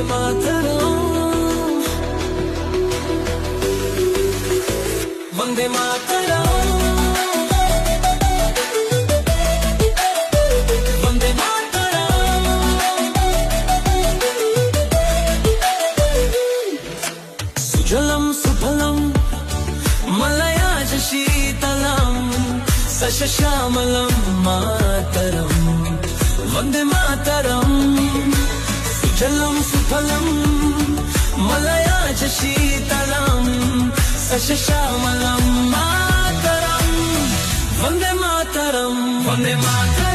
Mataram, Vande Mataram, Vande Mataram. Sujalam सुफलम मलयाज शीतलम सस्यश्यामलम Mataram, Vande Mataram. Sujalam सुफलम मलयाज शीतलम सस्यश्यामलम Mataram, Vande Mataram, Vande Mataram.